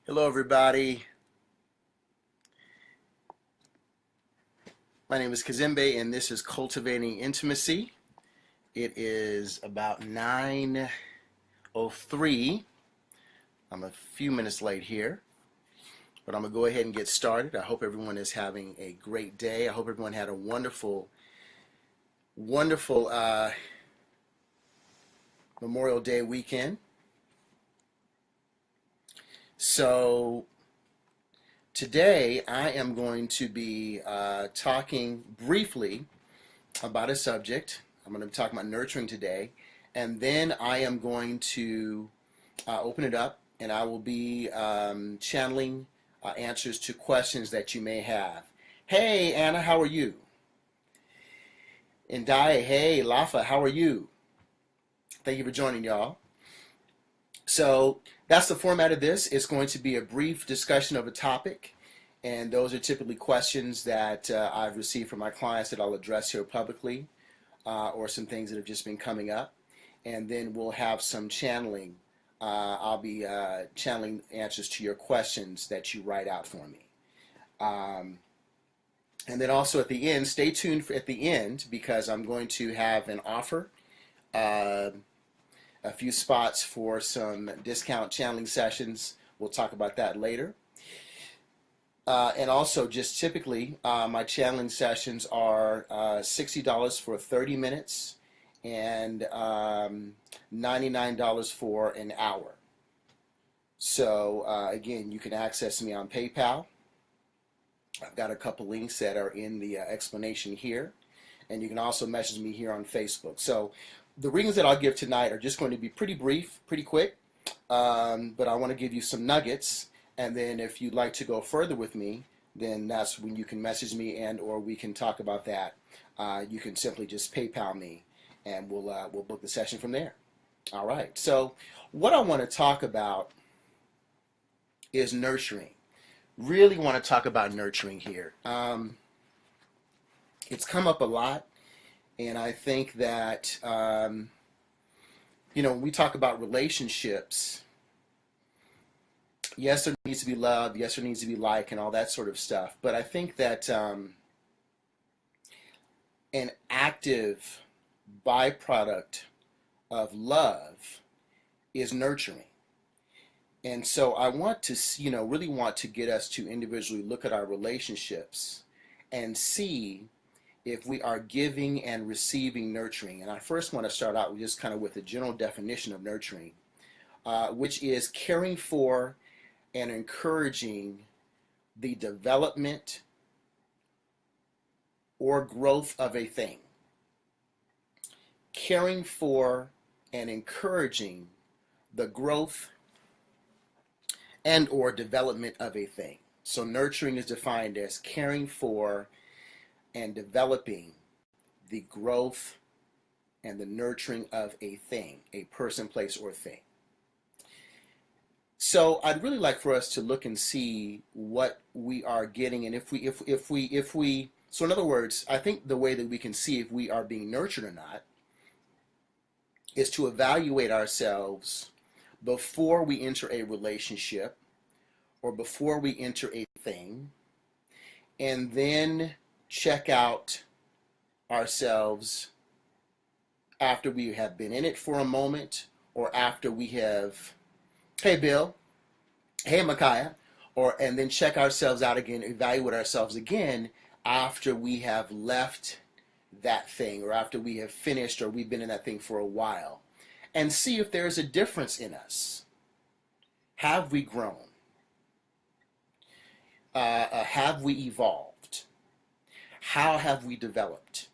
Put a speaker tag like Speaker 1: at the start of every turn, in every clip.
Speaker 1: Hello, everybody. My name is Kazembe, and this is Cultivating Intimacy. It is about 9:03. I'm a few minutes late here, but I'm going to go ahead and get started. I hope everyone is having a great day. I hope everyone had a wonderful, wonderful Memorial Day weekend. So today I am going to be talking briefly about a subject. I'm going to be talking about nurturing today, and then I am going to open it up, and I will be channeling answers to questions that you may have. Hey, Anna, how are you? And Dai, hey, Lafa, how are you? Thank you for joining, y'all. So that's the format of this. It's going to be a brief discussion of a topic, and those are typically questions that I've received from my clients that I'll address here publicly, or some things that have just been coming up. And then we'll have some channeling. I'll be channeling answers to your questions that you write out for me. And then also at the end, stay tuned at the end, because I'm going to have an offer. A few spots for some discount channeling sessions. We'll talk about that later. And also, just typically, my channeling sessions are $60 for 30 minutes and $99 for an hour. So, again, you can access me on PayPal. I've got a couple links that are in the explanation here. And you can also message me here on Facebook. So, the readings that I'll give tonight are just going to be pretty brief, pretty quick, but I want to give you some nuggets, and then if you'd like to go further with me, then that's when you can message me, and or we can talk about that. You can simply just PayPal me, and we'll book the session from there. All right. So what I want to talk about is nurturing. Really want to talk about nurturing here. It's come up a lot. And I think that, when we talk about relationships, yes, there needs to be love, yes, there needs to be like, and all that sort of stuff. But I think that an active byproduct of love is nurturing. And so I want to, really want to get us to individually look at our relationships and see if we are giving and receiving nurturing. And I first want to start out with just kind of with a general definition of nurturing, which is caring for and encouraging the development or growth of a thing. Caring for and encouraging the growth and or development of a thing. So nurturing is defined as caring for and developing the growth and the nurturing of a thing, a person, place, or thing. So I'd really like for us to look and see what we are getting, and if we. So in other words, I think the way that we can see if we are being nurtured or not is to evaluate ourselves before we enter a relationship or before we enter a thing, and then check out ourselves after we have been in it for a moment, or after we have, hey Bill, hey Micaiah, and then check ourselves out again, evaluate ourselves again after we have left that thing, or after we have finished, or we've been in that thing for a while, and see if there's a difference in us. Have we grown? Have we evolved? How have we developed?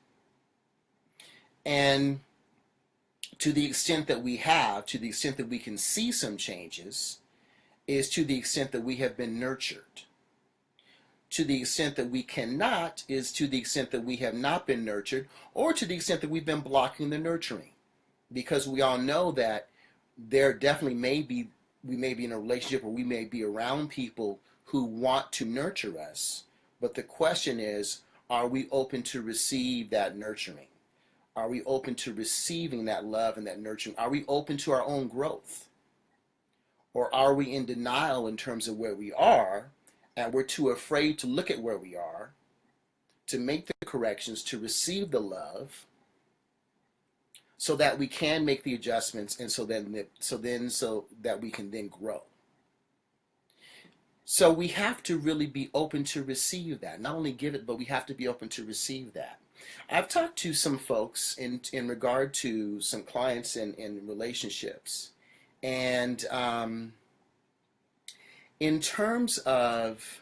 Speaker 1: And to the extent that we have, to the extent that we can see some changes, is to the extent that we have been nurtured. To the extent that we cannot is to the extent that we have not been nurtured, or to the extent that we've been blocking the nurturing. Because we all know that there definitely we may be in a relationship, or we may be around people who want to nurture us. But the question is, are we open to receive that nurturing? Are we open to receiving that love and that nurturing? Are we open to our own growth? Or are we in denial in terms of where we are, and we're too afraid to look at where we are, to make the corrections, to receive the love, so that we can make the adjustments, and so that we can then grow. So we have to really be open to receive that. Not only give it, but we have to be open to receive that. I've talked to some folks in regard to some clients in relationships. And in terms of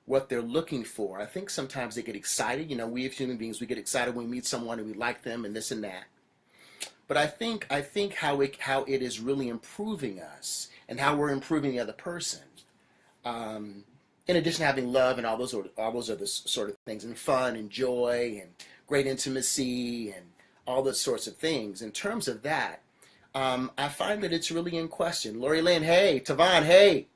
Speaker 1: what they're looking for, I think sometimes they get excited. You know, we as human beings, we get excited when we meet someone and we like them and this and that. But I think how it is really improving us and how we're improving the other person. In addition to having love and all those other sort of things, and fun and joy and great intimacy and all those sorts of things. In terms of that, I find that it's really in question. Lori Lynn, hey. Tavon, hey.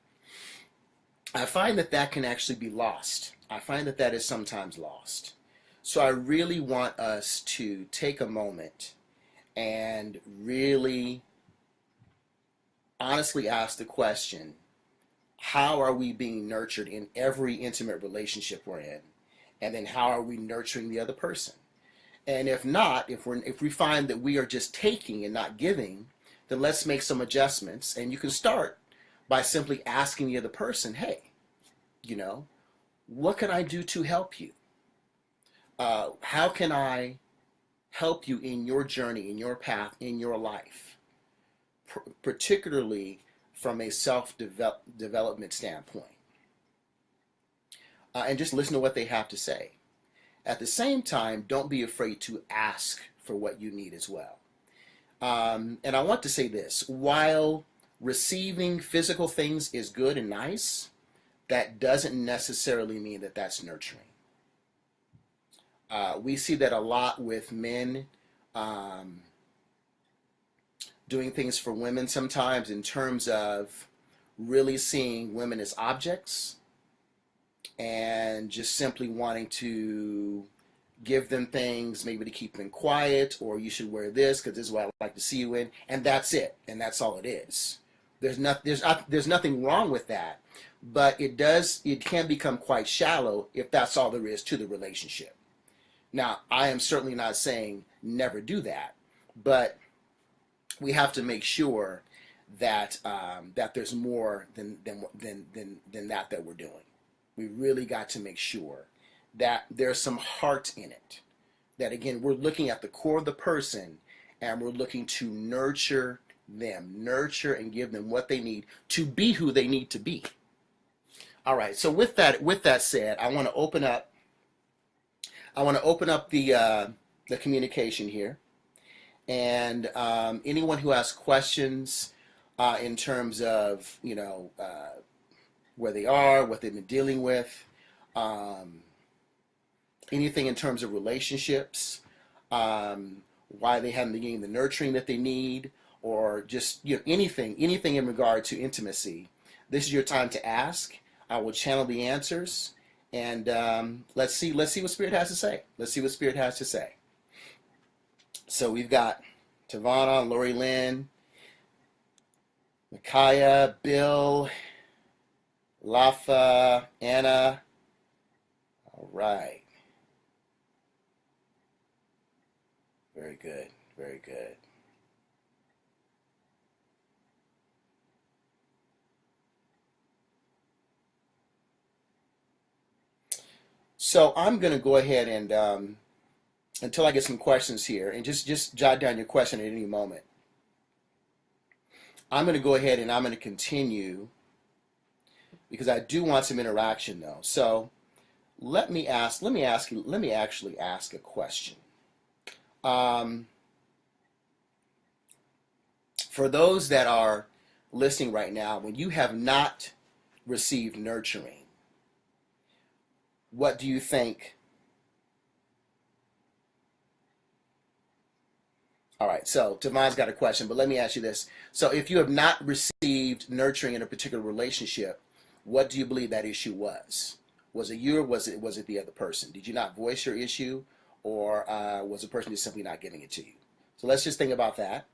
Speaker 1: I find that can actually be lost. I find that is sometimes lost. So I really want us to take a moment and really honestly ask the question, how are we being nurtured in every intimate relationship we're in? And then how are we nurturing the other person? And if not, if we find that we are just taking and not giving, then let's make some adjustments. And you can start by simply asking the other person, hey, you know, what can I do to help you? How can I help you in your journey, in your path, in your life? Particularly from a self-development standpoint. And just listen to what they have to say. At the same time, don't be afraid to ask for what you need as well. And I want to say this, while receiving physical things is good and nice, that doesn't necessarily mean that that's nurturing. We see that a lot with men doing things for women sometimes in terms of really seeing women as objects and just simply wanting to give them things maybe to keep them quiet, or you should wear this because this is what I like to see you in, and that's it, and that's all it is. There's nothing wrong with that, but it can become quite shallow if that's all there is to the relationship. Now, I am certainly not saying never do that, but we have to make sure that that there's more than that we're doing. We really got to make sure that there's some heart in it. That again, we're looking at the core of the person and we're looking to nurture them, nurture and give them what they need to be who they need to be. All right. So with that said, I want to open up the communication here. And anyone who has questions in terms of, where they are, what they've been dealing with, anything in terms of relationships, why they haven't been getting the nurturing that they need, or just anything in regard to intimacy, this is your time to ask. I will channel the answers, and let's see what Spirit has to say. Let's see what Spirit has to say. So we've got Tavana, Lori Lynn, Micaiah, Bill, Lafa, Anna. All right. Very good. Very good. So I'm going to go ahead and until I get some questions here, and just jot down your question at any moment. I'm going to go ahead and I'm going to continue because I do want some interaction though. So let me actually ask a question. For those that are listening right now, when you have not received nurturing, what do you think? All right, so Tavon's got a question, but let me ask you this. So if you have not received nurturing in a particular relationship, what do you believe that issue was? Was it you, or was it the other person? Did you not voice your issue, or was the person just simply not giving it to you? So let's just think about that.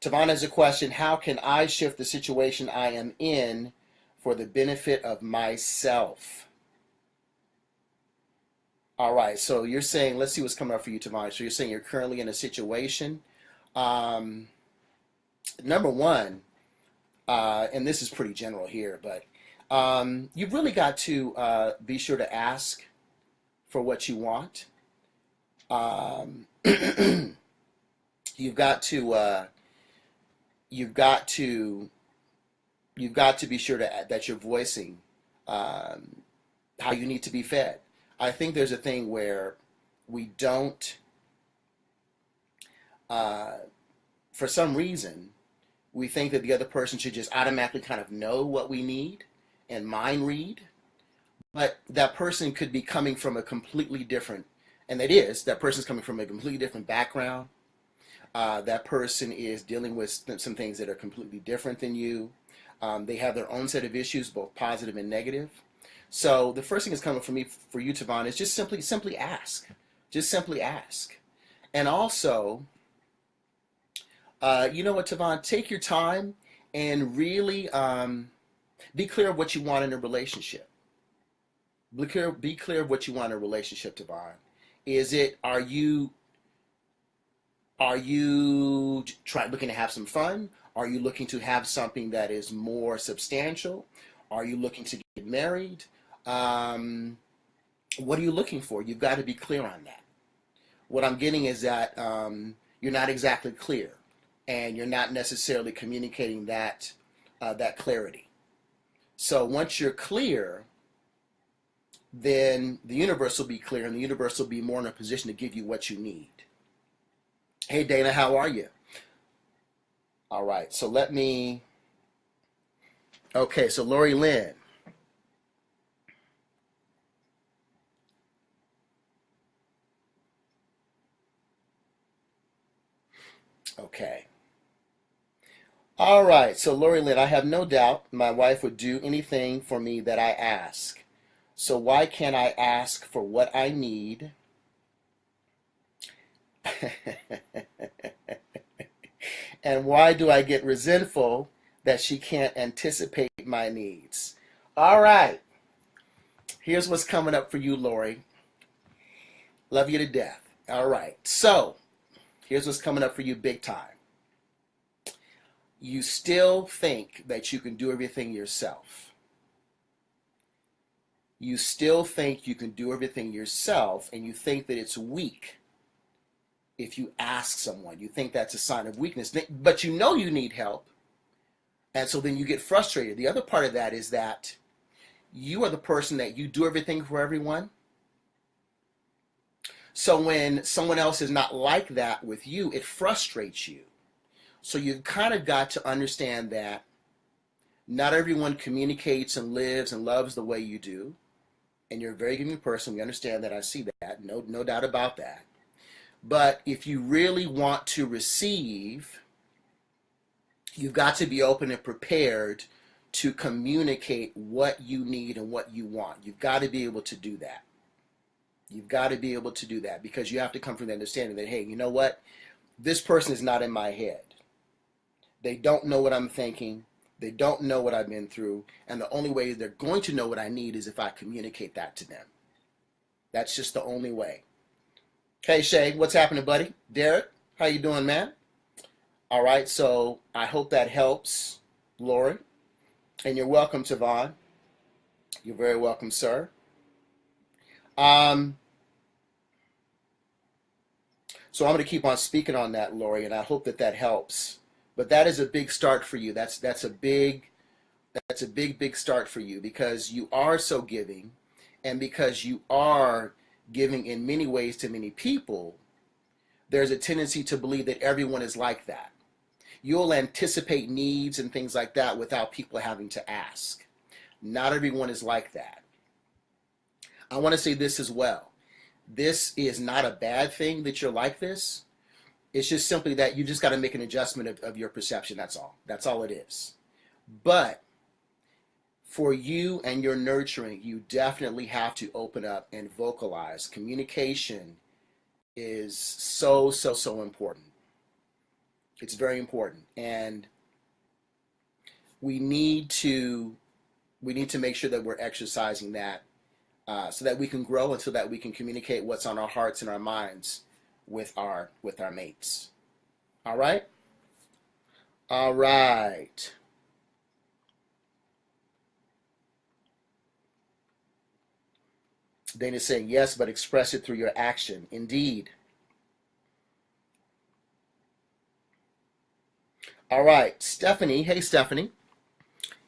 Speaker 1: Tavon has a question. How can I shift the situation I am in for the benefit of myself? All right. So you're saying, let's see what's coming up for you, Tavon. So you're saying you're currently in a situation. Um, Number one, and this is pretty general here, but you've really got to be sure to ask for what you want. Um, you've got to you've got to you've got to be sure that you're voicing um, how you need to be fed. I think there's a thing where we don't, uh, for some reason, we think that the other person should just automatically kind of know what we need and mind read, but that person could be coming from a completely different, and it is, that person's coming from a completely different background. That person is dealing with some things that are completely different than you. They have their own set of issues, both positive and negative. So the first thing that's coming for me, for you, Tavon, is just simply ask. Just simply ask. And also, you know what, Tavon, take your time and really be clear of what you want in a relationship. Be clear of what you want in a relationship, Tavon. Is it, are you looking to have some fun? Are you looking to have something that is more substantial? Are you looking to get married? Um, what are you looking for? You've got to be clear on that. What I'm getting is that you're not exactly clear, and you're not necessarily communicating that clarity. So once you're clear, then the universe will be clear, and the universe will be more in a position to give you what you need. Hey, Dana, how are you? All right, so okay, so Lori Lynn. Okay. All right, so Lori Lynn, I have no doubt my wife would do anything for me that I ask. So why can't I ask for what I need? And why do I get resentful that she can't anticipate my needs? All right, here's what's coming up for you, Lori. Love you to death. All right, so here's what's coming up for you big time. You still think that you can do everything yourself. You still think you can do everything yourself, and you think that it's weak if you ask someone. You think that's a sign of weakness, but you know you need help, and so then you get frustrated. The other part of that is that you are the person that you do everything for everyone. So when someone else is not like that with you, it frustrates you. So you've kind of got to understand that not everyone communicates and lives and loves the way you do. And you're a very giving person. We understand that. I see that. No doubt about that. But if you really want to receive, you've got to be open and prepared to communicate what you need and what you want. You've got to be able to do that. You've got to be able to do that because you have to come from the understanding that, hey, you know what? This person is not in my head. They don't know what I'm thinking. They don't know what I've been through. And the only way they're going to know what I need is if I communicate that to them. That's just the only way. Hey, Shay, what's happening, buddy? Derek, how you doing, man? All right, so I hope that helps, Lori. And you're welcome, Tavon. You're very welcome, sir. Um, so I'm going to keep on speaking on that, Lori, and I hope that that helps. But that is a big start for you. That's a big start for you because you are so giving, and because you are giving in many ways to many people. There's a tendency to believe that everyone is like that. You'll anticipate needs and things like that without people having to ask. Not everyone is like that. I want to say this as well. This is not a bad thing that you're like this. It's just simply that you just got to make an adjustment of your perception. That's all. That's all it is. But for you and your nurturing, you definitely have to open up and vocalize. Communication is so important. It's very important, and we need to make sure that we're exercising that, so that we can grow and so that we can communicate what's on our hearts and our minds with our mates. All right? All right. Dana's saying yes, but express it through your action. Indeed. All right, Stephanie. Hey, Stephanie.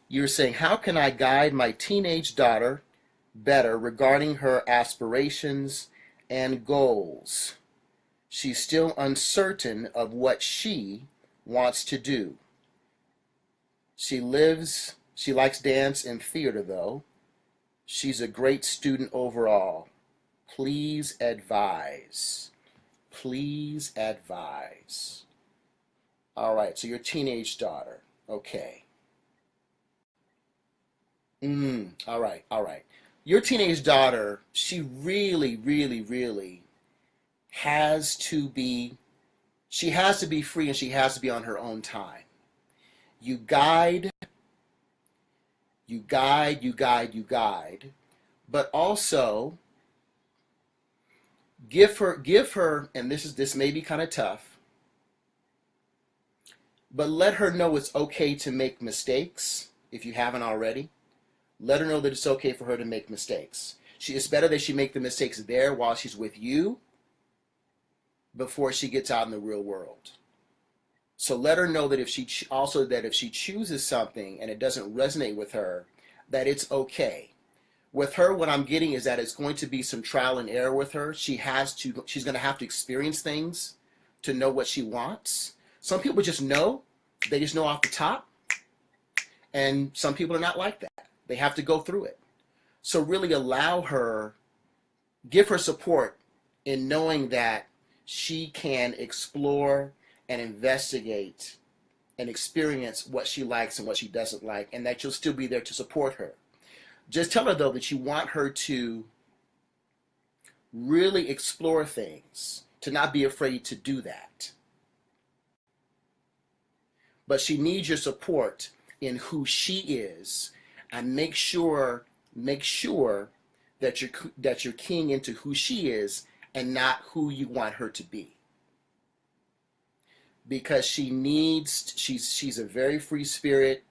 Speaker 1: You're saying, how can I guide my teenage daughter better regarding her aspirations and goals? She's still uncertain of what she wants to do. She likes dance and theater though. She's a great student overall. Please advise. Please advise. All right, so your teenage daughter. Okay. All right, all right. Your teenage daughter, she really, really, really has to be, she has to be free and she has to be on her own time. You guide, you guide, you guide, you guide, but also give her, and this may be kind of tough, but let her know it's okay to make mistakes if you haven't already. Let her know that it's okay for her to make mistakes. It's better that she make the mistakes there while she's with you before she gets out in the real world. So let her know that if she chooses something and it doesn't resonate with her, that it's okay. With her, what I'm getting is that it's going to be some trial and error with her. She's going to have to experience things to know what she wants. Some people just know, they just know off the top. And some people are not like that. They have to go through it. So really allow her, give her support in knowing that she can explore and investigate and experience what she likes and what she doesn't like, and that you'll still be there to support her. Just tell her, though, that you want her to really explore things, to not be afraid to do that. But she needs your support in who she is, and make sure that you're keying into who she is and not who you want her to be. Because she's a very free spirit.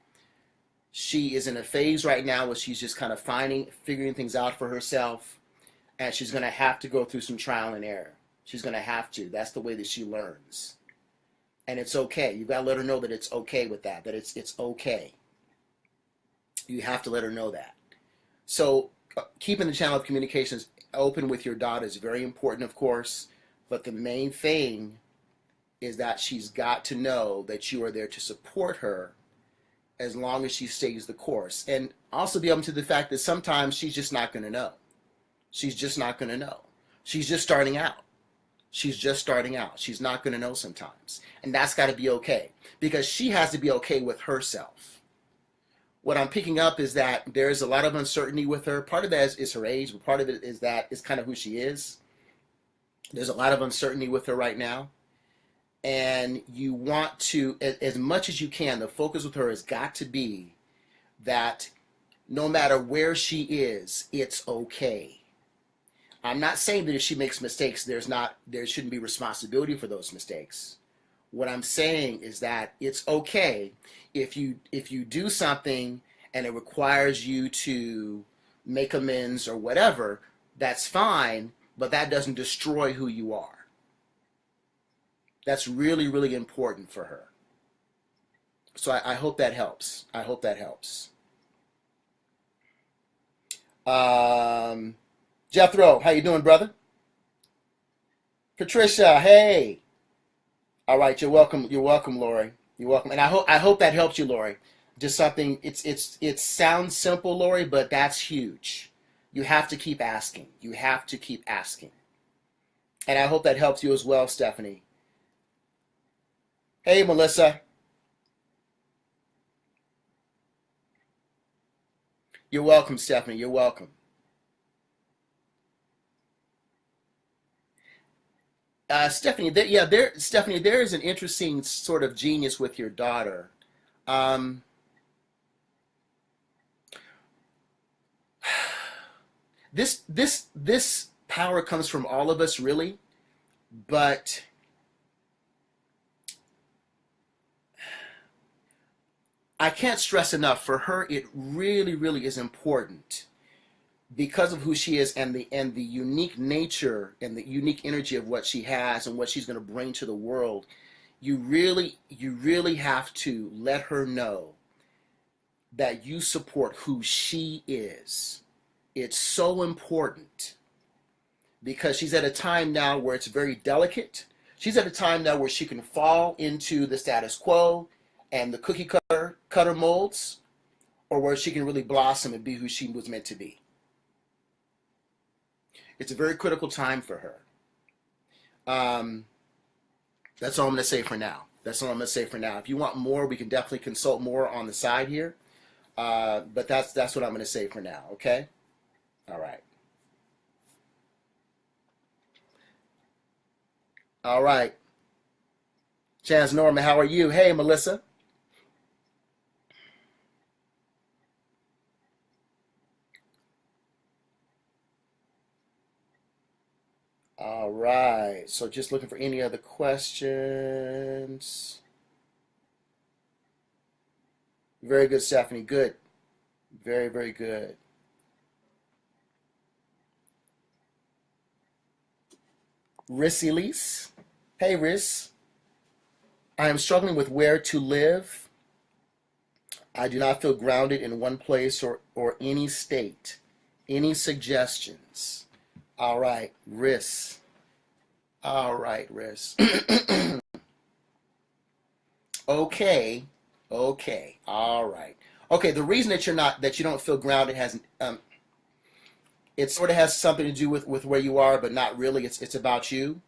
Speaker 1: She is in a phase right now where she's just kind of figuring things out for herself, and she's going to have to go through some trial and error. She's going to have to. That's the way that she learns. And it's okay. You've got to let her know that it's okay with that it's okay. You have to let her know that. So keeping the channel of communications open with your daughter is very important, of course, but the main thing is that she's got to know that you are there to support her as long as she stays the course. And also be open to the fact that sometimes she's just not going to know. She's just not going to know. She's just starting out. She's just starting out. She's not going to know sometimes. And that's got to be okay, because she has to be okay with herself. What I'm picking up is that there's a lot of uncertainty with her. Part of that is her age, but part of it is that it's kind of who she is. There's a lot of uncertainty with her right now. And you want to, as much as you can, the focus with her has got to be that no matter where she is, it's okay. I'm not saying that if she makes mistakes, there shouldn't be responsibility for those mistakes. What I'm saying is that it's okay if you do something and it requires you to make amends or whatever, that's fine, but that doesn't destroy who you are. That's really, really important for her. So I hope that helps. I hope that helps. Jethro, how you doing, brother? Patricia, hey. All right, you're welcome. You're welcome, Lori. You're welcome. And I hope that helps you, Lori. Just something. It sounds simple, Lori, but that's huge. You have to keep asking. You have to keep asking. And I hope that helps you as well, Stephanie. Hey, Melissa. You're welcome, Stephanie. You're welcome. Stephanie, Stephanie, there is an interesting sort of genius with your daughter. Um, this power comes from all of us, really, but I can't stress enough for her. It really, really is important because of who she is and the unique nature and the unique energy of what she has and what she's going to bring to the world. You really have to let her know that you support who she is. It's so important because she's at a time now where it's very delicate. She's at a time now where she can fall into the status quo and the cookie cutter molds, or where she can really blossom and be who she was meant to be. It's a very critical time for her. Um, that's all I'm going to say for now. That's all I'm going to say for now. If you want more, we can definitely consult more on the side here. But that's what I'm going to say for now. Okay. All right. All right. Chance Norman, how are you? Hey, Melissa. All right. So just looking for any other questions. Very good, Stephanie. Good. Very, very good. Riss Elise. Hey, Riss. I am struggling with where to live. I do not feel grounded in one place or any state. Any suggestions? All right, Riss. All right, Riss. Okay. Okay. All right. Okay, the reason that you don't feel grounded has it sort of has something to do with where you are, but not really. It's about you.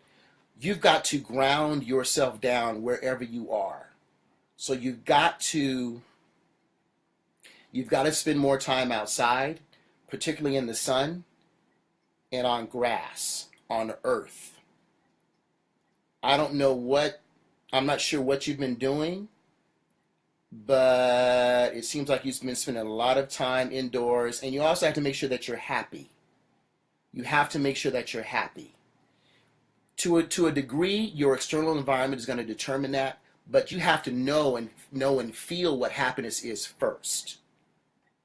Speaker 1: You've got to ground yourself down wherever you are. So you've got to spend more time outside, particularly in the sun and on grass, on earth. I don't know what I'm not sure what you've been doing, but it seems like you've been spending a lot of time indoors, and you also have to make sure that you're happy. You have to make sure that you're happy. To a degree, your external environment is going to determine that, but you have to know and feel what happiness is first,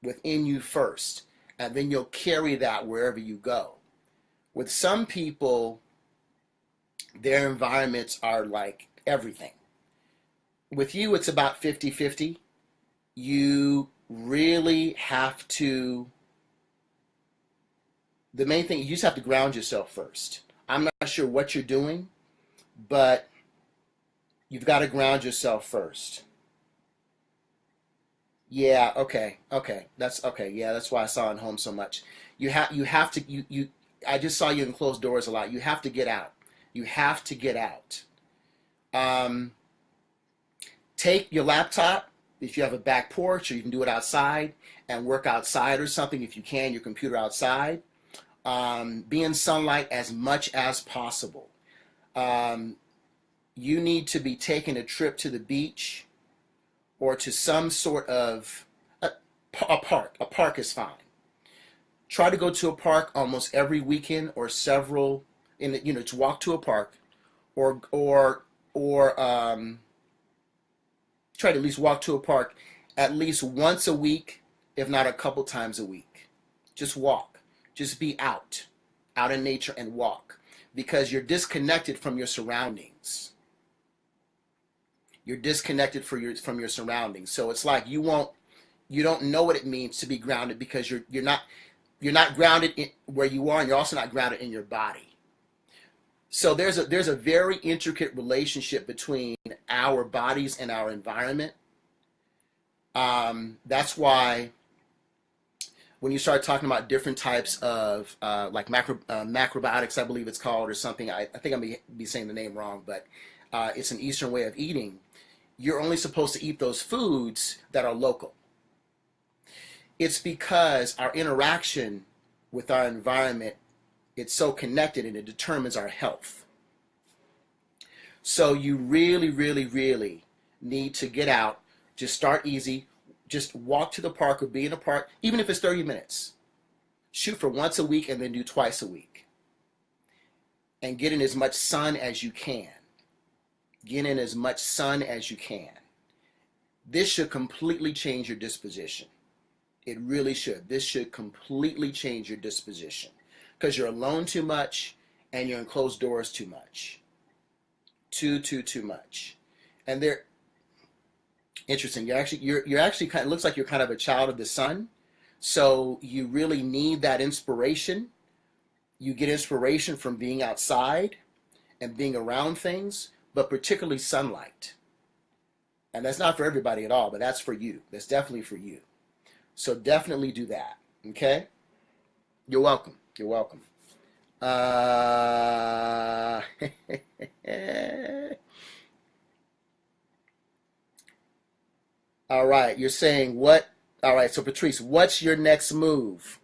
Speaker 1: within you first, and then you'll carry that wherever you go. With some people, their environments are like everything. With you, it's about 50-50. You really have to, the main thing, you just have to ground yourself first. I'm not sure what you're doing, but you've got to ground yourself first. Yeah, okay, okay. That's okay. Yeah, that's why I saw it home so much. You have to you I just saw you in closed doors a lot. You have to get out. You have to get out. Um, Take your laptop if you have a back porch, or you can do it outside and work outside or something if you can, your computer outside. Be in sunlight as much as possible. Um, you need to be taking a trip to the beach or to some sort of a park. A park is fine. Try to go to a park almost every weekend or several to walk to a park or try to at least walk to a park at least once a week, if not a couple times a week. Just walk. Just be out in nature and walk, because you're disconnected from your surroundings. You're disconnected from your surroundings. So it's like you don't know what it means to be grounded, because you're not grounded in where you are, and you're also not grounded in your body. So there's a very intricate relationship between our bodies and our environment. That's why when you start talking about different types of like macrobiotics, I believe it's called, or something. I think I may be saying the name wrong, but it's an Eastern way of eating. You're only supposed to eat those foods that are local. It's because our interaction with our environment, it's so connected, and it determines our health. So you really, really, really need to get out. Just start easy. Just walk to the park or be in a park, even if it's 30 minutes. Shoot for once a week and then do twice a week. And get in as much sun as you can. Get in as much sun as you can. This should completely change your disposition. It really should. This should completely change your disposition. Because you're alone too much and you're in closed doors too much. Too much. And they're interesting. You're actually kind of, looks like you're kind of a child of the sun. So you really need that inspiration. You get inspiration from being outside and being around things, but particularly sunlight. And that's not for everybody at all, but that's for you. That's definitely for you. So definitely do that. Okay? You're welcome. You're welcome. All right. You're saying what? All right. So Patrice, what's your next move?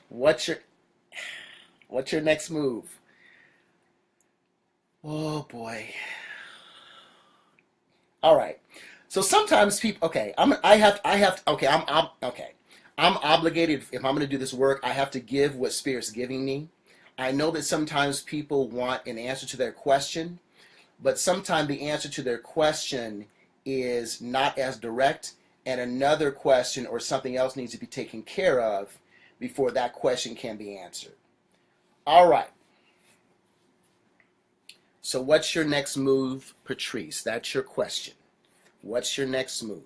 Speaker 1: What's your next move? Oh boy. All right. So sometimes people, okay, okay, okay. I'm obligated, if I'm going to do this work, I have to give what Spirit's giving me. I know that sometimes people want an answer to their question, but sometimes the answer to their question is not as direct, and another question or something else needs to be taken care of before that question can be answered. All right. So what's your next move, Patrice? That's your question. What's your next move?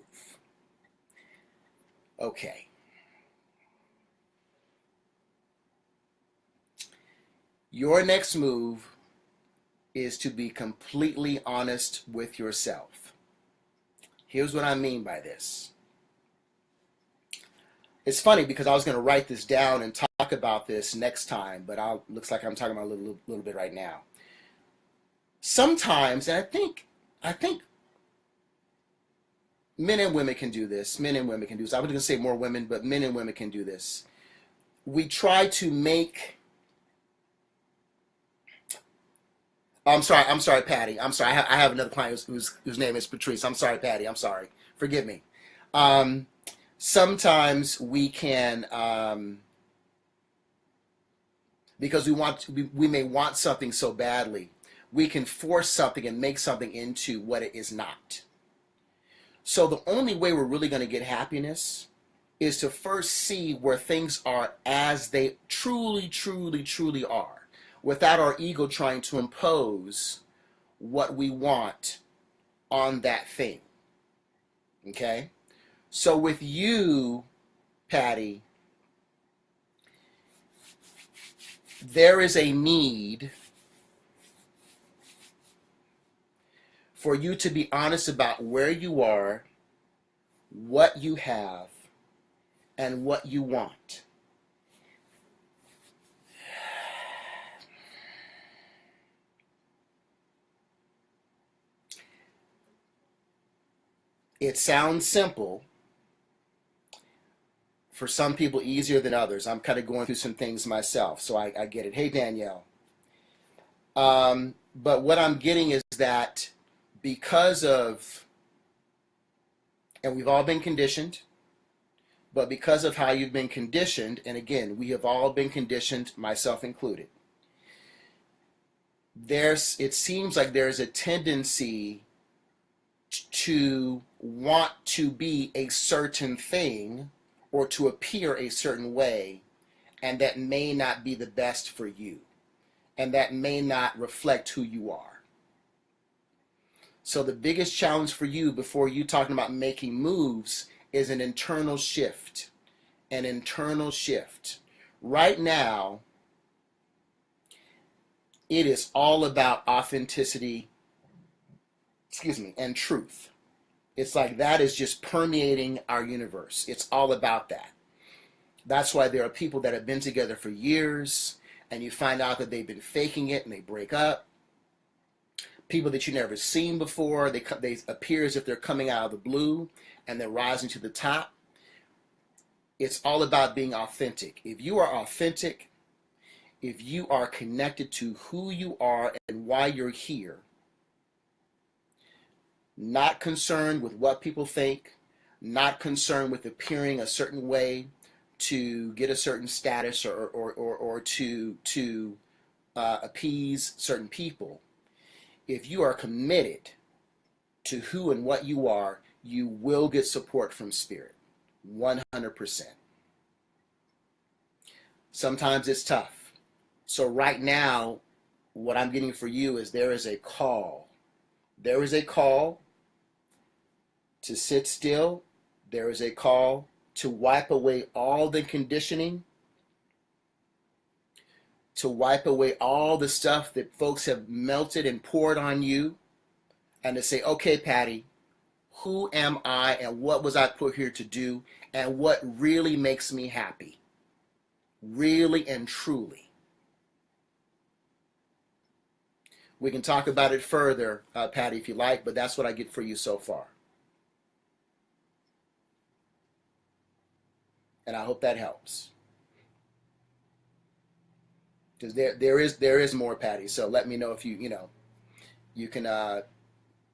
Speaker 1: Okay. Your next move is to be completely honest with yourself. Here's what I mean by this. It's funny because I was going to write this down and talk about this next time, but looks like I'm talking about a little bit right now. Sometimes, and I think men and women can do this. Men and women can do this. I was going to say more women, but men and women can do this. We try to make... I'm sorry, Patty. I'm sorry. I have another client whose name is Patrice. I'm sorry, Patty. I'm sorry. Forgive me. Sometimes we can, because we may want something so badly, we can force something and make something into what it is not. So the only way we're really going to get happiness is to first see where things are as they truly, truly, truly are, without our ego trying to impose what we want on that thing. Okay? So with you, Patty, there is a need for you to be honest about where you are, what you have, and what you want. It sounds simple. For some people, easier than others. I'm kind of going through some things myself, so I get it. Hey, Danielle. But what I'm getting is that because of, and we've all been conditioned, but because of how you've been conditioned, and again, we have all been conditioned, myself included, it seems like there's a tendency to want to be a certain thing or to appear a certain way, and that may not be the best for you, and that may not reflect who you are. So the biggest challenge for you before you talking about making moves is an internal shift. An internal shift. Right now, it is all about authenticity, and truth. It's like that is just permeating our universe. It's all about that. That's why there are people that have been together for years, and you find out that they've been faking it and they break up. People that you never seen before, they appear as if they're coming out of the blue and they're rising to the top. It's all about being authentic. If you are authentic, if you are connected to who you are and why you're here, not concerned with what people think, not concerned with appearing a certain way to get a certain status or to appease certain people. If you are committed to who and what you are, you will get support from spirit, 100%. Sometimes it's tough. So right now, what I'm getting for you is there is a call. There is a call to sit still. There is a call to wipe away all the conditioning, to wipe away all the stuff that folks have melted and poured on you, and to say, okay, Patty, who am I and what was I put here to do and what really makes me happy? Really and truly. We can talk about it further, Patty, if you like, but that's what I get for you so far. And I hope that helps. Because there is more, Patty. So let me know if you can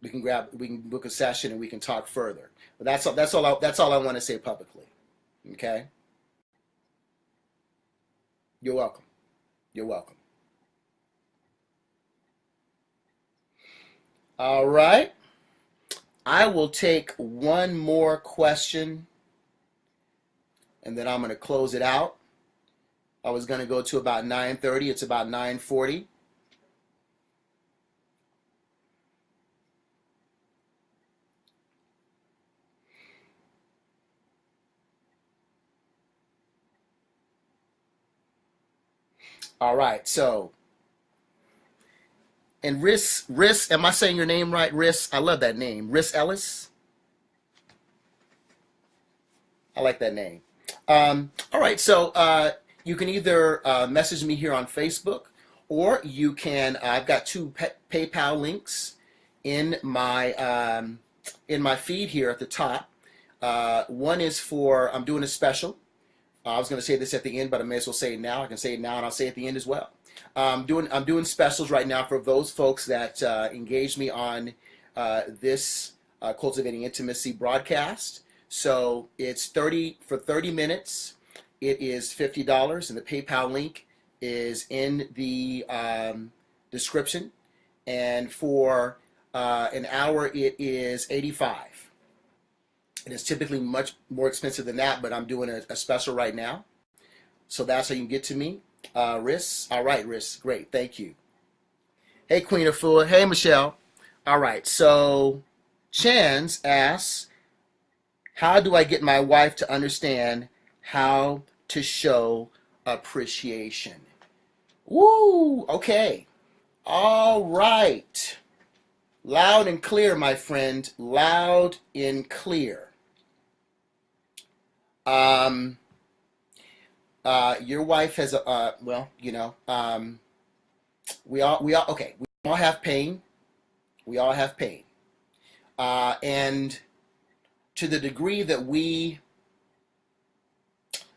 Speaker 1: we can book a session and we can talk further. But that's all I want to say publicly. Okay? You're welcome. You're welcome. All right. I will take one more question and then I'm going to close it out. I was going to go to about 9:30. It's about 9:40. All right. So, and Riss, am I saying your name right? Riss, I love that name. Riss Ellis. I like that name. All right. So, you can either message me here on Facebook, or you can. I've got two PayPal links in my feed here at the top. One is for I'm doing a special. I was going to say this at the end, but I may as well say it now. I can say it now, and I'll say it at the end as well. I'm doing specials right now for those folks that engage me on this Cultivating Intimacy broadcast. So it's 30 minutes. It is $50, and the PayPal link is in the description. And for an hour, it is $85. And it's typically much more expensive than that, but I'm doing a special right now. So that's how you can get to me. Riss. All right, Riss. Great. Thank you. Hey, Queen of Four. Hey, Michelle. All right. So Chance asks, how do I get my wife to understand how to show appreciation? Woo. Okay. All right. Loud and clear, my friend. Loud and clear. Your wife has we all have pain. We all have pain. And to the degree that we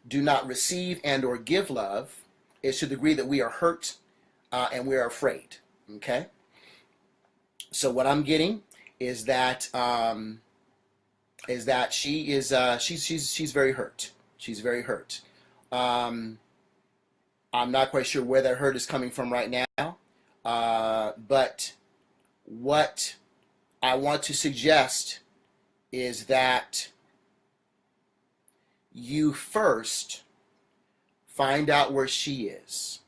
Speaker 1: do not receive and or give love is to the degree that we are hurt and we are afraid. Okay? So what I'm getting is that she is she's very hurt. She's very hurt. I'm not quite sure where that hurt is coming from right now. But what I want to suggest is that you first find out where she is.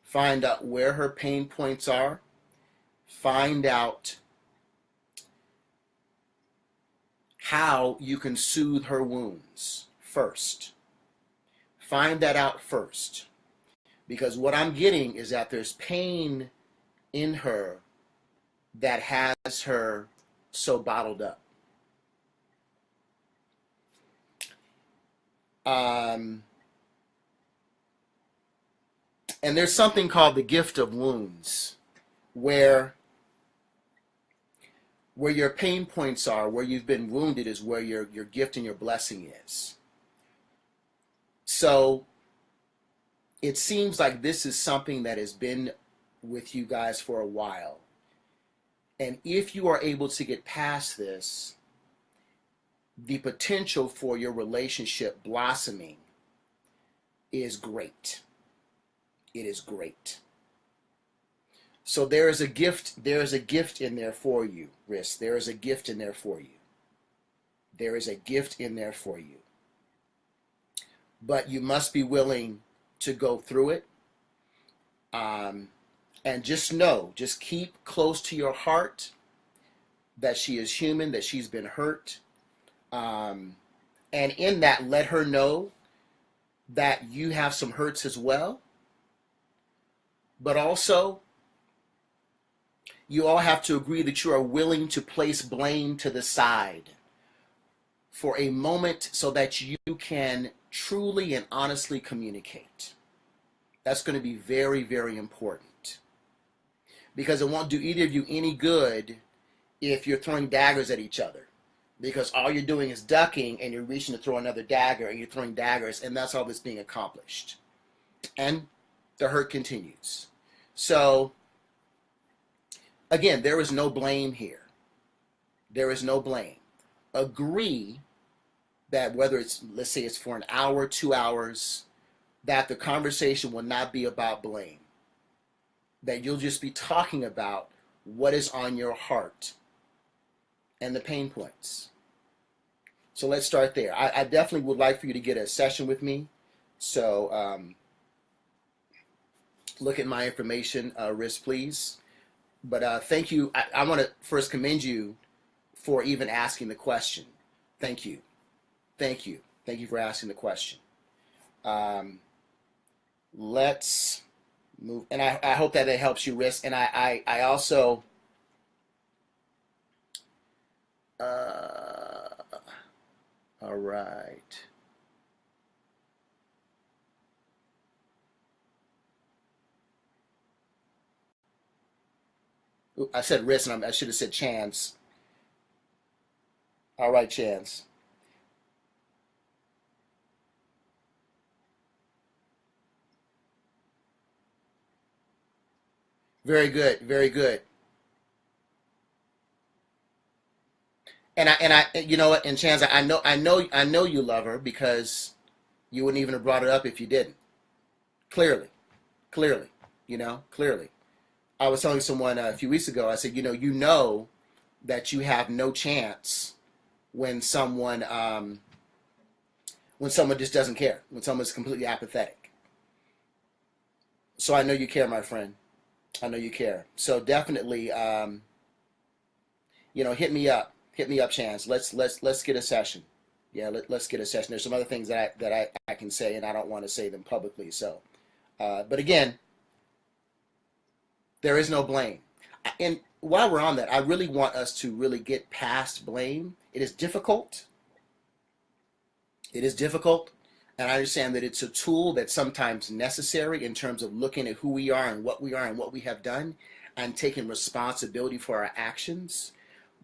Speaker 1: Find out where her pain points are. Find out how you can soothe her wounds first. Find that out first. Because what I'm getting is that there's pain in her that has her so bottled up. And there's something called the gift of wounds, where your pain points are, where you've been wounded, is where your gift and your blessing is. So it seems like this is something that has been with you guys for a while. And if you are able to get past this, the potential for your relationship blossoming is great. It is great. So there is a gift in there for you, Riss. There is a gift in there for you. There is a gift in there for you. But you must be willing to go through it. And just know, just keep close to your heart that she is human, that she's been hurt. And in that, let her know that you have some hurts as well. But also, you all have to agree that you are willing to place blame to the side for a moment so that you can truly and honestly communicate. That's going to be very, very important. Because it won't do either of you any good if you're throwing daggers at each other. Because all you're doing is ducking and you're reaching to throw another dagger and you're throwing daggers, and that's all that's being accomplished. And the hurt continues. So, again, there is no blame here. There is no blame. Agree that whether it's, let's say it's for an hour, 2 hours, that the conversation will not be about blame. That you'll just be talking about what is on your heart and the pain points. So let's start there. I definitely would like for you to get a session with me. So look at my information, Riss, please. But thank you. I want to first commend you for even asking the question. Thank you. Thank you. Thank you for asking the question. Let's move. And I hope that it helps you, Riss. And I also... all right. Ooh, I said Riss, and I should have said Chance. All right, Chance. Very good. Very good. You know what? And Chance, I know you love her because you wouldn't even have brought it up if you didn't. Clearly, clearly, clearly. I was telling someone a few weeks ago. I said, you know that you have no chance when someone just doesn't care, when someone's completely apathetic. So I know you care, my friend. I know you care. So definitely, hit me up. Hit me up, Chance. Let's get a session. Yeah, let's get a session. There's some other things that I can say, and I don't want to say them publicly. So, but again, there is no blame. And while we're on that, I really want us to really get past blame. It is difficult. It is difficult. And I understand that it's a tool that's sometimes necessary in terms of looking at who we are and what we have done and taking responsibility for our actions.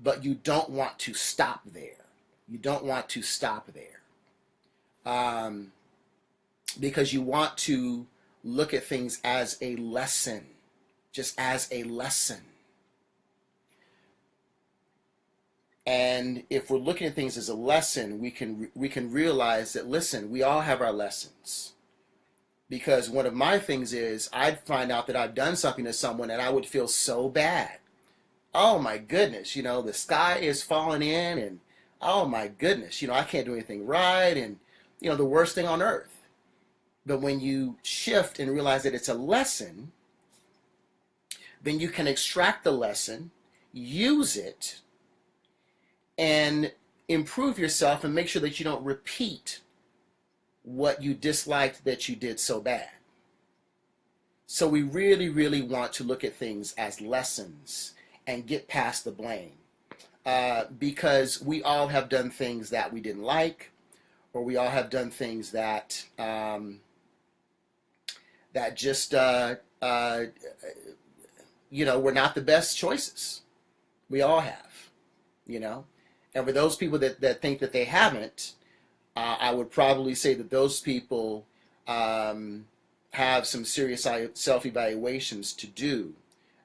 Speaker 1: But you don't want to stop there. You don't want to stop there. Because you want to look at things as a lesson, just as a lesson. And if we're looking at things as a lesson, we can realize that, listen, we all have our lessons. Because one of my things is I'd find out that I've done something to someone and I would feel so bad. Oh my goodness, the sky is falling in, and oh my goodness, I can't do anything right, and the worst thing on earth. But when you shift and realize that it's a lesson, then you can extract the lesson, use it, and improve yourself and make sure that you don't repeat what you disliked that you did so bad. So we really, really want to look at things as lessons and get past the blame. Because we all have done things that we didn't like, or we all have done things that just were not the best choices. We all have, And for those people that think that they haven't, I would probably say that those people have some serious self-evaluations to do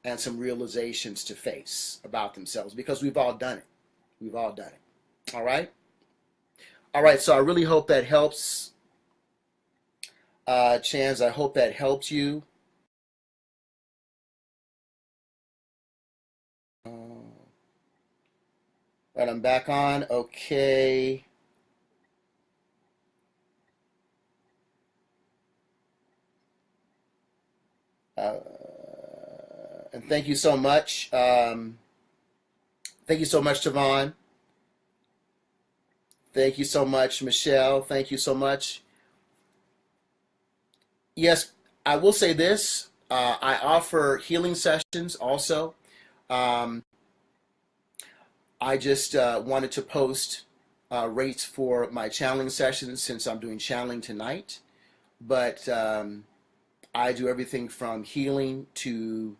Speaker 1: and some realizations to face about themselves, because we've all done it. We've all done it. All right? All right, so I really hope that helps, Chance. I hope that helped you. Right, I'm back on. Okay. Uh, and thank you so much. Thank you so much, Tavon. Thank you so much, Michelle. Thank you so much. Yes, I will say this. I offer healing sessions also. Um, I just wanted to post rates for my channeling sessions since I'm doing channeling tonight. But I do everything from healing to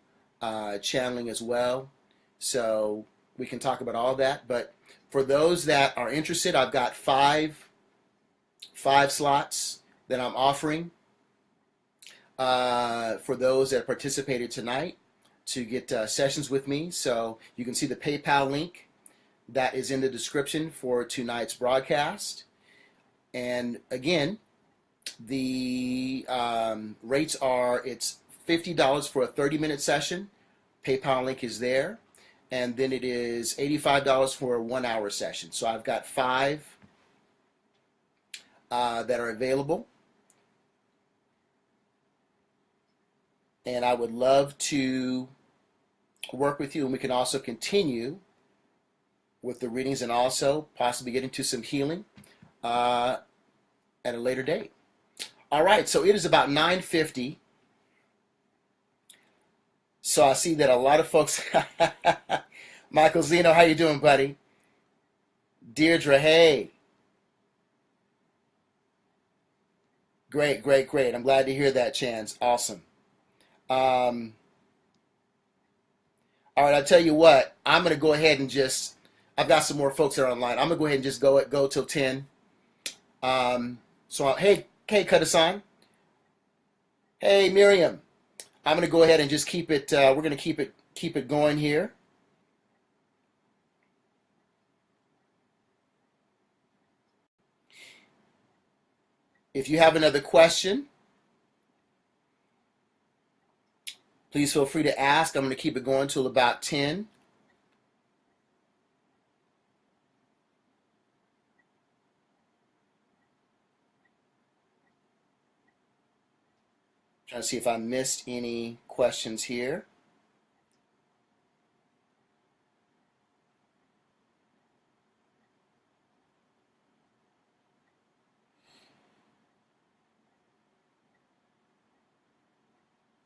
Speaker 1: channeling as well. So we can talk about all that. But for those that are interested, I've got five slots that I'm offering for those that participated tonight to get sessions with me. So you can see the PayPal link that is in the description for tonight's broadcast. And again, the rates are, it's $50 for a 30-minute session. PayPal link is there. And then it is $85 for a 1-hour session. So I've got 5 that are available. And I would love to work with you. And we can also continue with the readings and also possibly get into some healing at a later date. All right, so it is about 9:50. So I see that a lot of folks, Michael Zeno, how you doing, buddy? Deirdre, hey. Great, great, great. I'm glad to hear that, Chance. Awesome. Um, all right, I'll tell you what. I'm going to go ahead and just, I've got some more folks that are online. I'm going to go ahead and just go till 10. Hey, Katasan. Hey, Miriam. I'm going to go ahead and just keep it, we're going to keep it going here. If you have another question, please feel free to ask. I'm going to keep it going till about 10. Trying to see if I missed any questions here.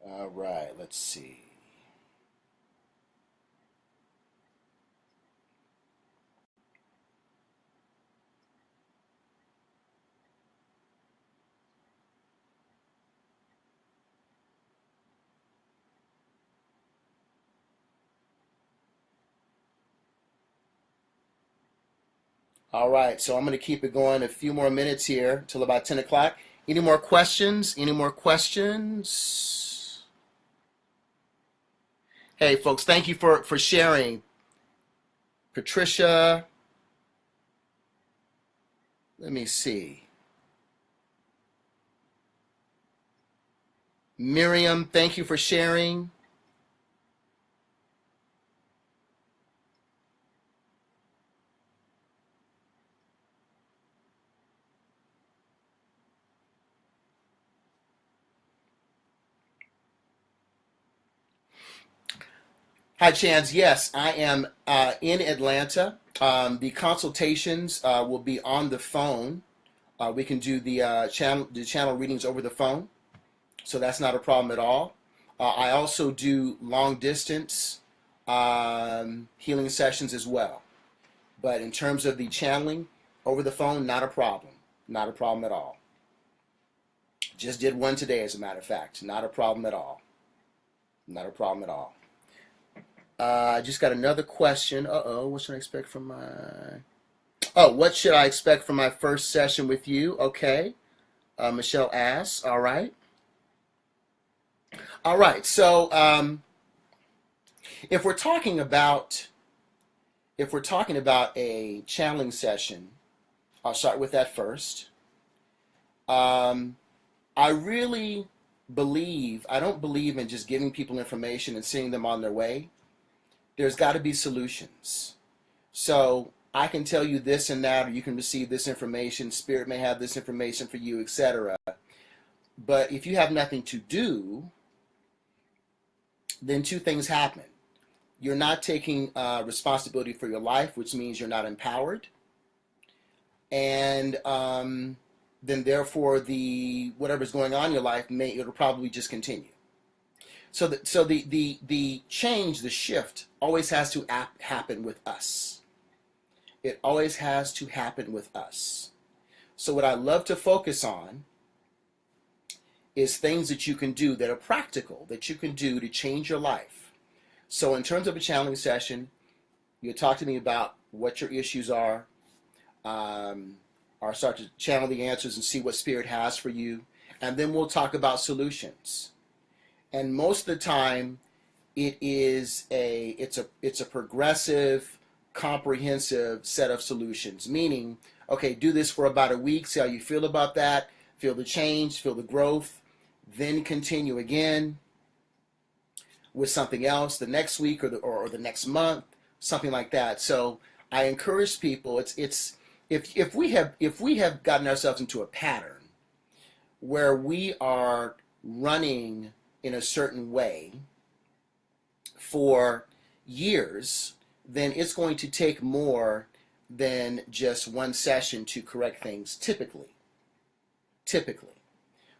Speaker 1: All right, let's see. All right, so I'm going to keep it going a few more minutes here till about 10 o'clock. Any more questions? Any more questions? Hey, folks, thank you for sharing. Patricia, let me see. Miriam, thank you for sharing. Hi, Chance. Yes, I am in Atlanta. The consultations will be on the phone. We can do the channel readings over the phone, so that's not a problem at all. I also do long distance healing sessions as well. But in terms of the channeling over the phone, not a problem. Not a problem at all. Just did one today, as a matter of fact. Not a problem at all. Not a problem at all. I just got another question. Uh-oh, what should I expect from my... Oh, what should I expect from my first session with you? Okay. Michelle asks. All right. All right. So If we're talking about if we're talking about a channeling session, I'll start with that first. Um, I really I don't believe in just giving people information and sending them on their way. There's got to be solutions. So I can tell you this and that, or you can receive this information. Spirit may have this information for you, etc. But if you have nothing to do, then two things happen. You're not taking responsibility for your life, which means you're not empowered, and then therefore the whatever's going on in your life it'll probably just continue. So the change, the shift, always has to happen with us. It always has to happen with us. So what I love to focus on is things that you can do that are practical, that you can do to change your life. So in terms of a channeling session, you talk to me about what your issues are, or start to channel the answers and see what Spirit has for you, and then we'll talk about solutions. And most of the time, it's a progressive, comprehensive set of solutions. Meaning, okay, do this for about a week, see how you feel about that, feel the change, feel the growth, then continue again with something else the next week or the next month, something like that. So I encourage people. If we have gotten ourselves into a pattern where we are running in a certain way for years, then it's going to take more than just one session to correct things, typically.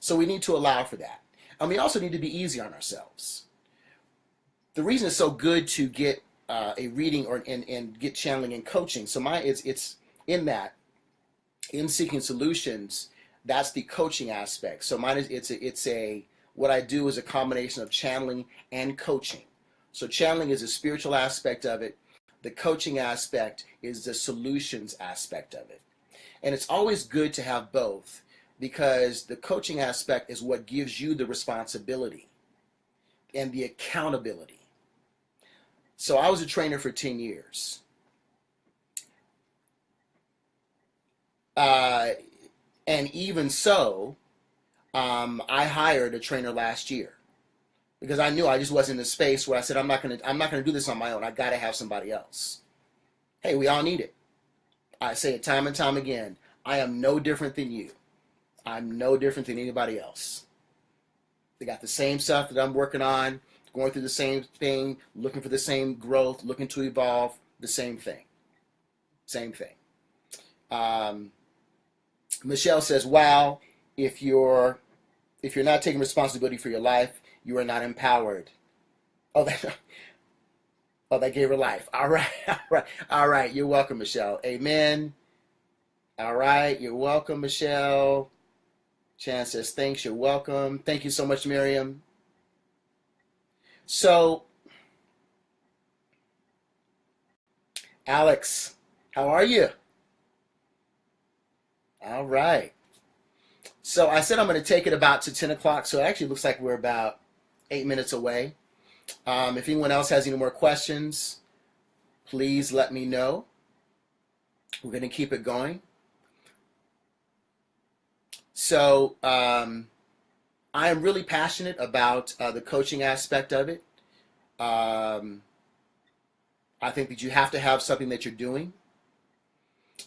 Speaker 1: So we need to allow for that. And we also need to be easy on ourselves. The reason it's so good to get a reading and get channeling and coaching. So it's in seeking solutions. That's the coaching aspect. So mine is what I do is a combination of channeling and coaching. So channeling is a spiritual aspect of it. The coaching aspect is the solutions aspect of it. And it's always good to have both, because the coaching aspect is what gives you the responsibility and the accountability. So I was a trainer for 10 years. And even so, I hired a trainer last year because I knew I just wasn't in a space where I said, I'm not gonna do this on my own. I gotta have somebody else. Hey, we all need it. I say it time and time again. I am no different than you. I'm no different than anybody else. They got the same stuff that I'm working on, going through the same thing, looking for the same growth, looking to evolve, the same thing. Same thing. Michelle says, wow, if you're not taking responsibility for your life, you are not empowered. Oh, that gave her life. All right, all right, all right. You're welcome, Michelle. Amen. All right, you're welcome, Michelle. Chan says, thanks, you're welcome. Thank you so much, Miriam. So, Alex, how are you? All right. So I said I'm going to take it about to 10 o'clock, so it actually looks like we're about 8 minutes away. If anyone else has any more questions, please let me know. We're going to keep it going. So I am really passionate about the coaching aspect of it. I think that you have to have something that you're doing.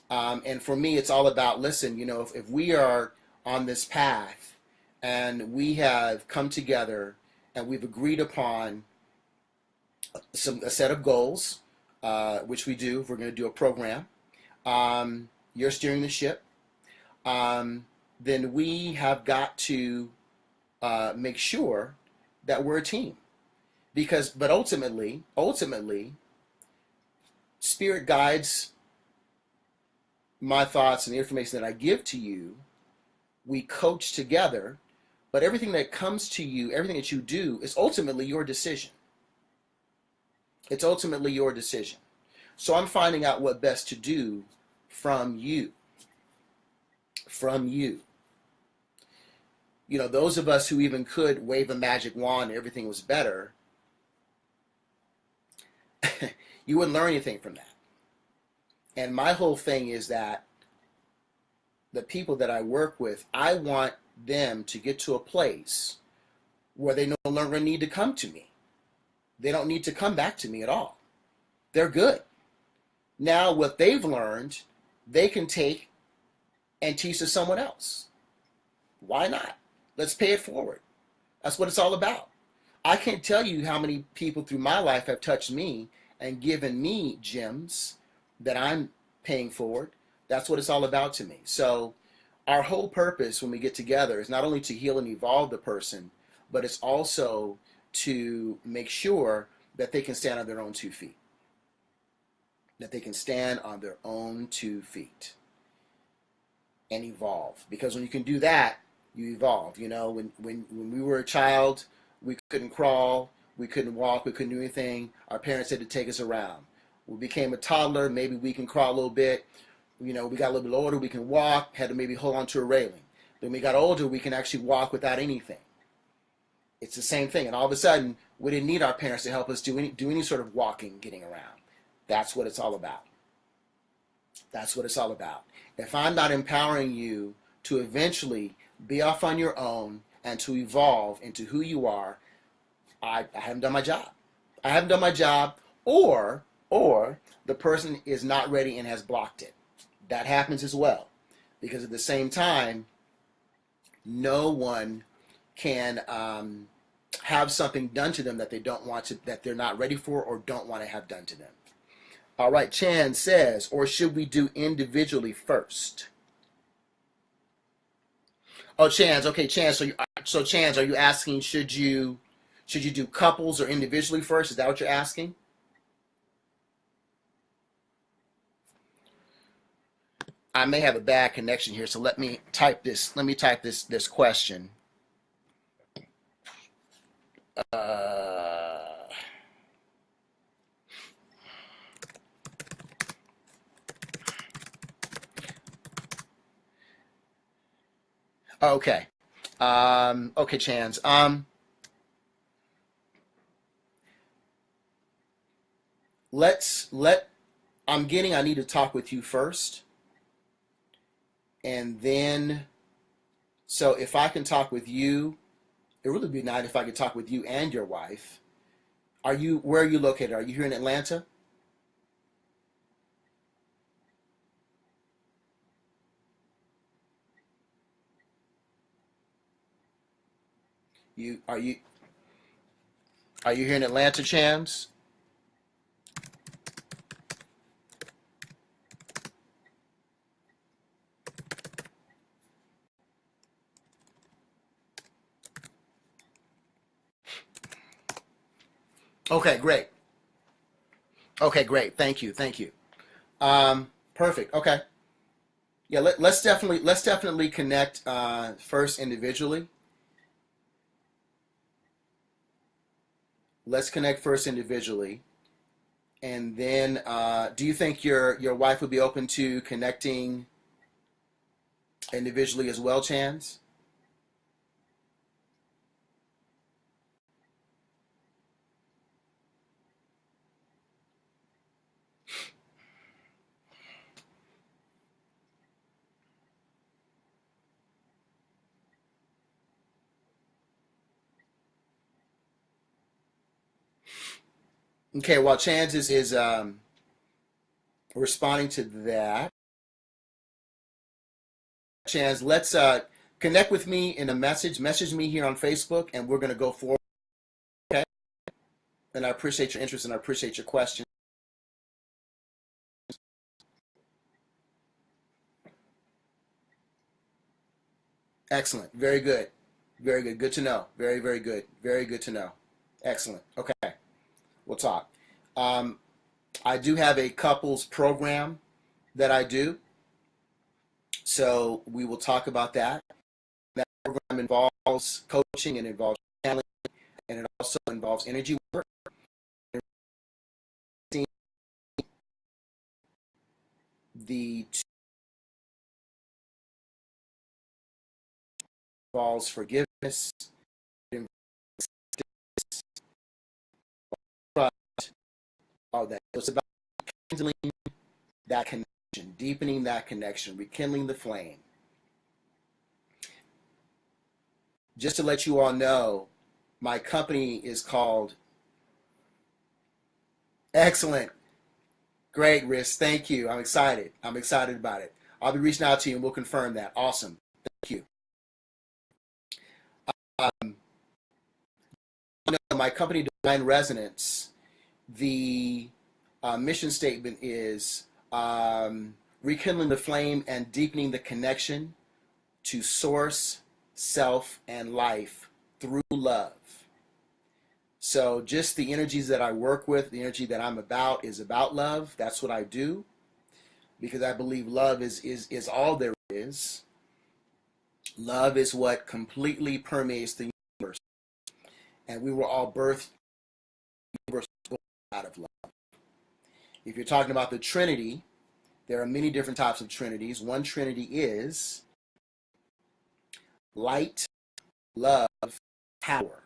Speaker 1: And for me, it's all about, listen, if we are on this path and we have come together and we've agreed upon a set of goals, which we do, if we're going to do a program, you're steering the ship, then we have got to make sure that we're a team. But ultimately, Spirit guides my thoughts and the information that I give to you. We coach together, but everything that comes to you, everything that you do, is ultimately your decision. It's ultimately your decision. So I'm finding out what best to do from you. From you. Those of us who even could wave a magic wand and everything was better, You wouldn't learn anything from that. And my whole thing is that the people that I work with, I want them to get to a place where they no longer need to come to me. They don't need to come back to me at all. They're good. Now, what they've learned, they can take and teach to someone else. Why not? Let's pay it forward. That's what it's all about. I can't tell you how many people through my life have touched me and given me gems that I'm paying forward. That's what it's all about to me. So our whole purpose when we get together is not only to heal and evolve the person, but it's also to make sure that they can stand on their own 2 feet. That they can stand on their own 2 feet and evolve. Because when you can do that, you evolve. You know, when we were a child, we couldn't crawl, we couldn't walk, we couldn't do anything. Our parents had to take us around. We became a toddler, maybe we can crawl a little bit. You know, we got a little bit older, we can walk, had to maybe hold on to a railing. Then we got older, we can actually walk without anything. It's the same thing. And all of a sudden, we didn't need our parents to help us do any sort of walking, getting around. That's what it's all about. That's what it's all about. If I'm not empowering you to eventually be off on your own and to evolve into who you are, I haven't done my job. I haven't done my job, or the person is not ready and has blocked it. That happens as well. Because at the same time, no one can have something done to them that they don't want to, that they're not ready for or don't want to have done to them. All right, Chan says, or should we do individually first? Oh, Chan's okay. Chan, so Chan's, are you asking should you do couples or individually first? Is that what you're asking? I may have a bad connection here, so let me type this. Let me type this question. Uh, okay. Okay, Chance. Let I need to talk with you first, and then so if I can talk with you, it would really be nice if I could talk with you and your wife. Where are you located? Are you here in Atlanta? You are you are you here in Atlanta, Chance? Okay, great. Okay, great. Thank you. Thank you. Perfect. Okay. Yeah, let's definitely connect first individually. Let's connect first individually, and then do you think your wife would be open to connecting individually as well, Chance? Okay. While Chance is responding to that, Chance, let's connect with me in a message. Message me here on Facebook, and we're going to go forward. Okay. And I appreciate your interest and I appreciate your question. Excellent. Very good. Very good. Good to know. Very, very good. Very good to know. Excellent. Okay. We'll talk. Um, I do have a couples program that I do, so we will talk about that. That program involves coaching and involves channeling, and it also involves energy work. The two involves forgiveness, it involves trust, all that. So it's about rekindling that connection, deepening that connection, rekindling the flame. Just to let you all know, my company is called Excellent. Great, Riz. Thank you. I'm excited. I'm excited about it. I'll be reaching out to you and we'll confirm that. Awesome. Thank you. My company, Divine Resonance, the mission statement is rekindling the flame and deepening the connection to source, self, and life through love. So just the energies that I work with, the energy that I'm about is about love. That's what I do because I believe love is all there is. Love is what completely permeates the universe. And we were all birthed out of love. If you're talking about the Trinity, there are many different types of Trinities. One Trinity is light, love, power.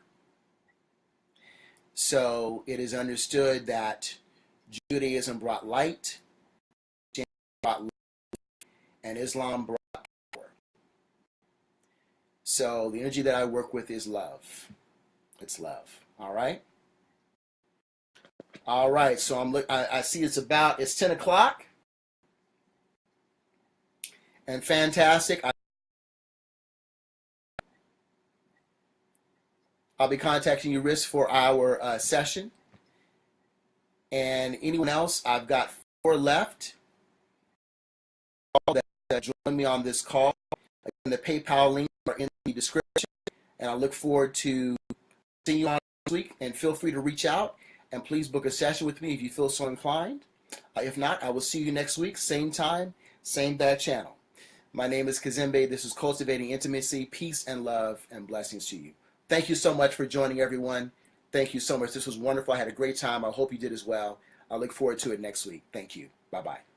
Speaker 1: So it is understood that Judaism brought light, Christianity brought love, and Islam brought power. So the energy that I work with is love. It's love. All right. All right. So I see it's 10 o'clock. And fantastic. I'll be contacting you, Riz, for our session. And anyone else, I've got 4 left that join me on this call. Again, the PayPal links are in the description. And I look forward to seeing you on next week. And feel free to reach out. And please book a session with me if you feel so inclined. If not, I will see you next week, same time, same bad channel. My name is Kazembe. This is Cultivating Intimacy, Peace, and Love, and blessings to you. Thank you so much for joining, everyone. Thank you so much. This was wonderful. I had a great time. I hope you did as well. I look forward to it next week. Thank you. Bye-bye.